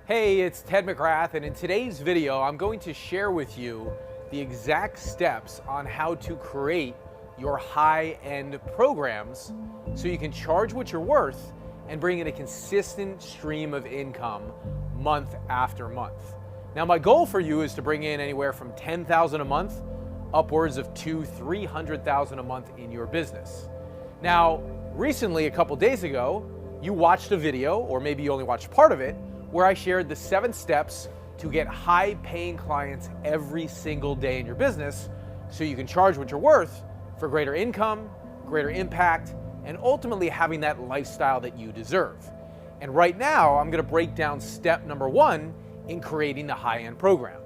Hey, it's Ted McGrath, and in today's video, I'm going to share with you the exact steps on how to create your high-end programs so you can charge what you're worth and bring in a consistent stream of income month after month. Now, my goal for you is to bring in anywhere from $10,000 a month upwards of $200,000-300,000 a month in your business. Now, recently, a couple days ago, you watched a video, or maybe you only watched part of it, where I shared the 7 steps to get high-paying clients every single day in your business so you can charge what you're worth for greater income, greater impact, and ultimately having that lifestyle that you deserve. And right now, I'm gonna break down step number 1 in creating the high-end program.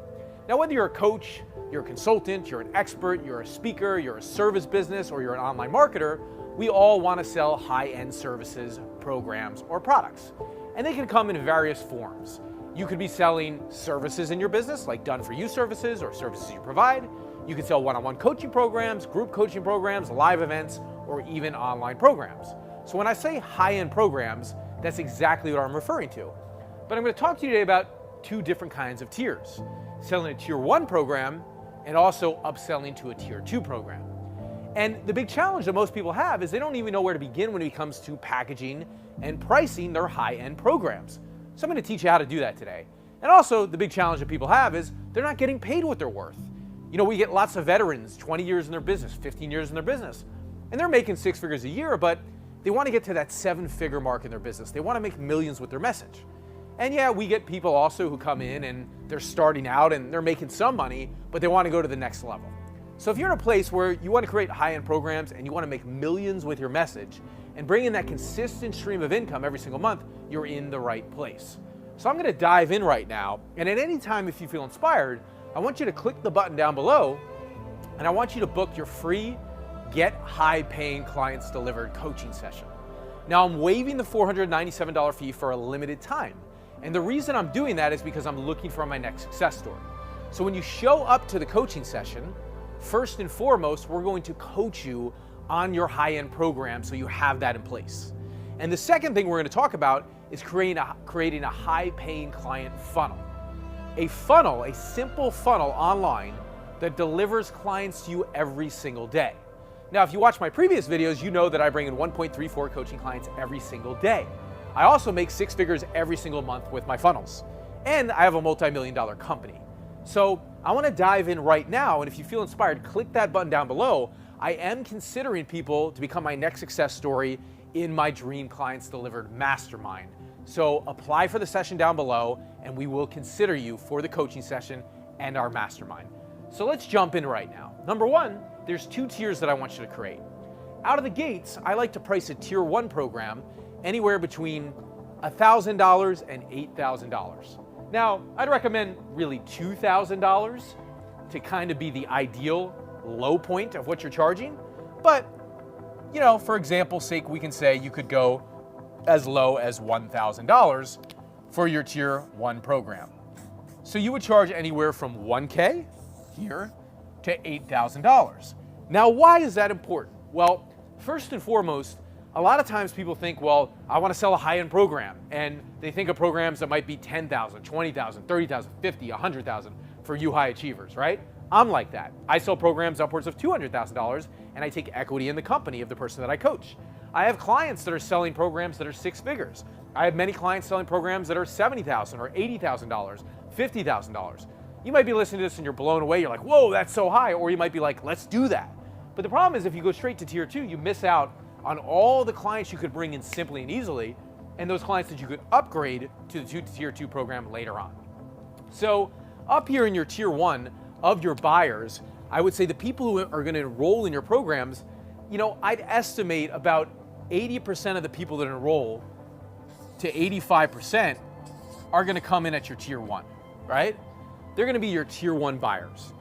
Now, whether you're a coach, you're a consultant, you're an expert, you're a speaker, you're a service business, or you're an online marketer, we all wanna sell high-end services, programs, or products. And they can come in various forms. You could be selling services in your business, like done-for-you services or services you provide. You can sell one-on-one coaching programs, group coaching programs, live events, or even online programs. So when I say high-end programs, that's exactly what I'm referring to. But I'm going to talk to you today about 2 different kinds of tiers. Selling a tier 1 program and also upselling to a tier 2 program. And the big challenge that most people have is they don't even know where to begin when it comes to packaging and pricing their high-end programs. So I'm going to teach you how to do that today. And also, the big challenge that people have is they're not getting paid what they're worth. You know, we get lots of veterans, 20 years in their business, 15 years in their business, and they're making 6 figures a year, but they want to get to that 7-figure mark in their business. They want to make millions with their message. And yeah, we get people also who come in and they're starting out and they're making some money, but they want to go to the next level. So if you're in a place where you want to create high-end programs and you want to make millions with your message and bring in that consistent stream of income every single month, you're in the right place. So I'm going to dive in right now, and at any time if you feel inspired, I want you to click the button down below and I want you to book your free Get High-Paying Clients Delivered coaching session. Now, I'm waiving the $497 fee for a limited time, and the reason I'm doing that is because I'm looking for my next success story. So when you show up to the coaching session, first and foremost, we're going to coach you on your high-end program so you have that in place. And the second thing we're going to talk about is creating a high-paying client funnel. A funnel, a simple funnel online that delivers clients to you every single day. Now, if you watch my previous videos, you know that I bring in 1.34 coaching clients every single day. I also make 6 figures every single month with my funnels. And I have a multi-million-dollar company. So I want to dive in right now, and if you feel inspired, click that button down below. I am considering people to become my next success story in my Dream Clients Delivered Mastermind. So apply for the session down below, and we will consider you for the coaching session and our mastermind. So let's jump in right now. Number 1, there's 2 tiers that I want you to create. Out of the gates, I like to price a tier 1 program anywhere between $1,000 and $8,000. Now, I'd recommend really $2,000 to kind of be the ideal low point of what you're charging. But, you know, for example's sake, we can say you could go as low as $1,000 for your tier 1 program. So you would charge anywhere from $1,000 here to $8,000. Now, why is that important? Well, first and foremost, a lot of times people think, well, I want to sell a high-end program, and they think of programs that might be $10,000, $20,000, $30,000, $50,000, $100,000 for you high achievers, right? I'm like that. I sell programs upwards of $200,000, and I take equity in the company of the person that I coach. I have clients that are selling programs that are 6 figures. I have many clients selling programs that are $70,000 or $80,000, $50,000. You might be listening to this and you're blown away. You're like, whoa, that's so high. Or you might be like, let's do that. But the problem is if you go straight to tier 2, you miss out on all the clients you could bring in simply and easily, and those clients that you could upgrade to the tier 2 program later on. So up here in your tier 1 of your buyers, I would say the people who are going to enroll in your programs, you know, I'd estimate about 80% of the people that enroll to 85% are going to come in at your tier 1, right? They're going to be your tier 1 buyers.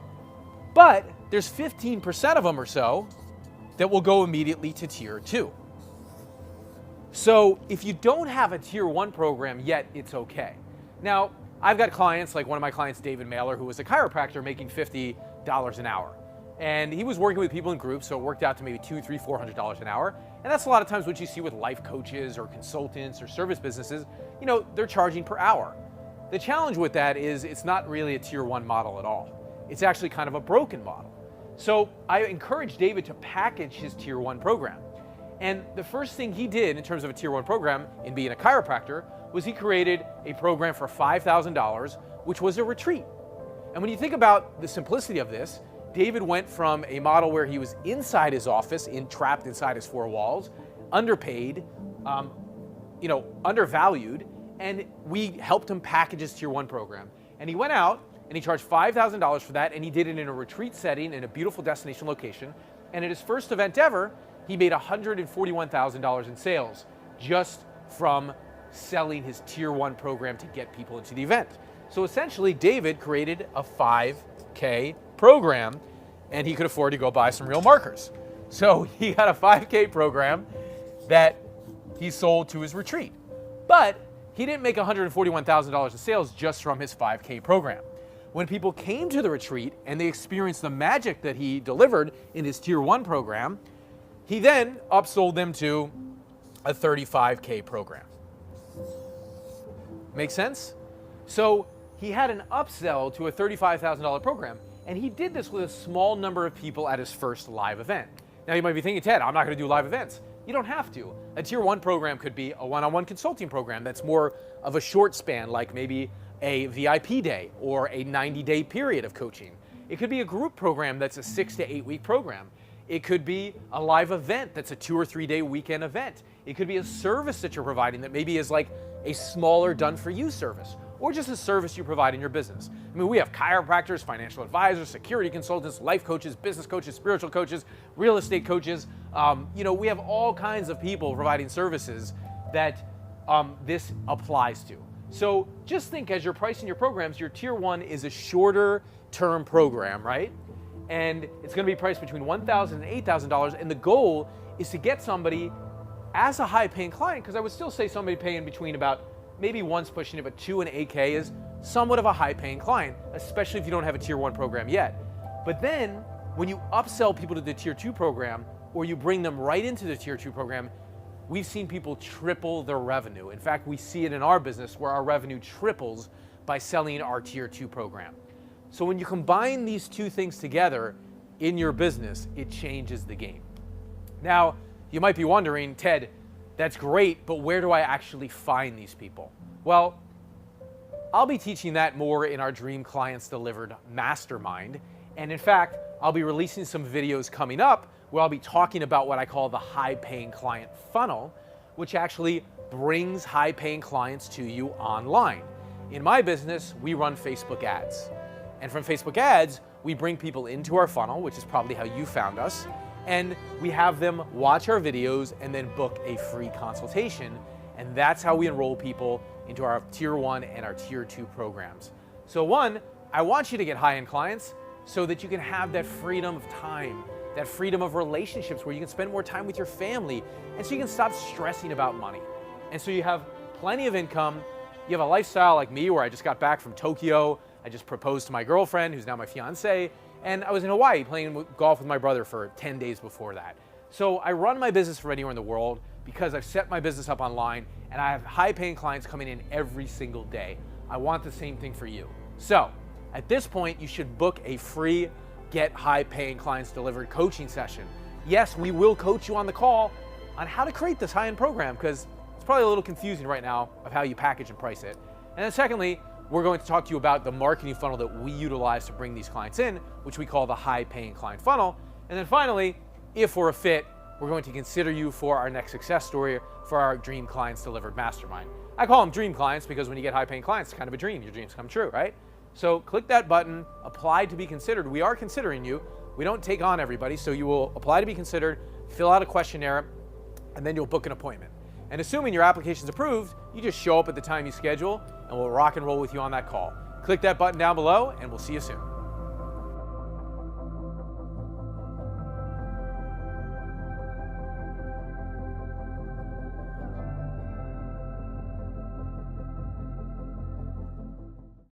But there's 15% of them or so that will go immediately to tier 2. So if you don't have a tier 1 program yet, it's okay. Now, I've got clients, like one of my clients, David Mailer, who was a chiropractor making $50 an hour. And he was working with people in groups, so it worked out to maybe $200, $300, $400 an hour. And that's a lot of times what you see with life coaches or consultants or service businesses. You know, they're charging per hour. The challenge with that is it's not really a tier 1 model at all. It's actually kind of a broken model. So I encouraged David to package his tier 1 program. And the first thing he did in terms of a tier 1 program in being a chiropractor was he created a program for $5,000, which was a retreat. And when you think about the simplicity of this, David went from a model where he was inside his office, trapped inside his four walls, underpaid, undervalued, and we helped him package his tier 1 program. And he went out and he charged $5,000 for that, and he did it in a retreat setting in a beautiful destination location. And at his first event ever, he made $141,000 in sales just from selling his tier 1 program to get people into the event. So essentially, David created a 5K program, and he could afford to go buy some real markers. So he got a 5K program that he sold to his retreat. But he didn't make $141,000 in sales just from his 5K program. When people came to the retreat and they experienced the magic that he delivered in his tier 1 program, he then upsold them to a 35K program. Make sense? So he had an upsell to a $35,000 program, and he did this with a small number of people at his first live event. Now you might be thinking, Ted, I'm not going to do live events. You don't have to. A tier 1 program could be a one-on-one consulting program that's more of a short span, like maybe a VIP day or a 90-day period of coaching. It could be a group program that's a 6 to 8 week program. It could be a live event that's a 2 or 3 day weekend event. It could be a service that you're providing that maybe is like a smaller done-for-you service, or just a service you provide in your business. I mean, we have chiropractors, financial advisors, security consultants, life coaches, business coaches, spiritual coaches, real estate coaches. We have all kinds of people providing services that this applies to. So just think, as you're pricing your programs, your tier 1 is a shorter term program, right? And it's going to be priced between $1,000 and $8,000. And the goal is to get somebody as a high paying client, because I would still say somebody paying between about maybe one's pushing it, but 2 and 8K is somewhat of a high paying client, especially if you don't have a tier 1 program yet. But then when you upsell people to the tier 2 program, or you bring them right into the tier 2 program, we've seen people triple their revenue. In fact, we see it in our business where our revenue triples by selling our tier 2 program. So when you combine these two things together in your business, it changes the game. Now, you might be wondering, Ted, that's great, but where do I actually find these people? Well, I'll be teaching that more in our Dream Clients Delivered Mastermind. And in fact, I'll be releasing some videos coming up where I'll be talking about what I call the high-paying client funnel, which actually brings high-paying clients to you online. In my business, we run Facebook ads. And from Facebook ads, we bring people into our funnel, which is probably how you found us, and we have them watch our videos and then book a free consultation. And that's how we enroll people into our tier 1 and our tier 2 programs. So one, I want you to get high-end clients so that you can have that freedom of time, that freedom of relationships where you can spend more time with your family, and so you can stop stressing about money. And so you have plenty of income. You have a lifestyle like me where I just got back from Tokyo. I just proposed to my girlfriend, who's now my fiance, and I was in Hawaii playing golf with my brother for 10 days before that. So I run my business from anywhere in the world because I've set my business up online, and I have high-paying clients coming in every single day. I want the same thing for you. So at this point, you should book a free Get High-Paying Clients Delivered coaching session. Yes, we will coach you on the call on how to create this high-end program, because it's probably a little confusing right now of how you package and price it. And then secondly, we're going to talk to you about the marketing funnel that we utilize to bring these clients in, which we call the high-paying client funnel. And then finally, if we're a fit, we're going to consider you for our next success story for our Dream Clients Delivered Mastermind. I call them dream clients because when you get high-paying clients, it's kind of a dream. Your dreams come true, right? So click that button, apply to be considered. We are considering you. We don't take on everybody, so you will apply to be considered, fill out a questionnaire, and then you'll book an appointment. And assuming your application's approved, you just show up at the time you schedule, and we'll rock and roll with you on that call. Click that button down below, and we'll see you soon.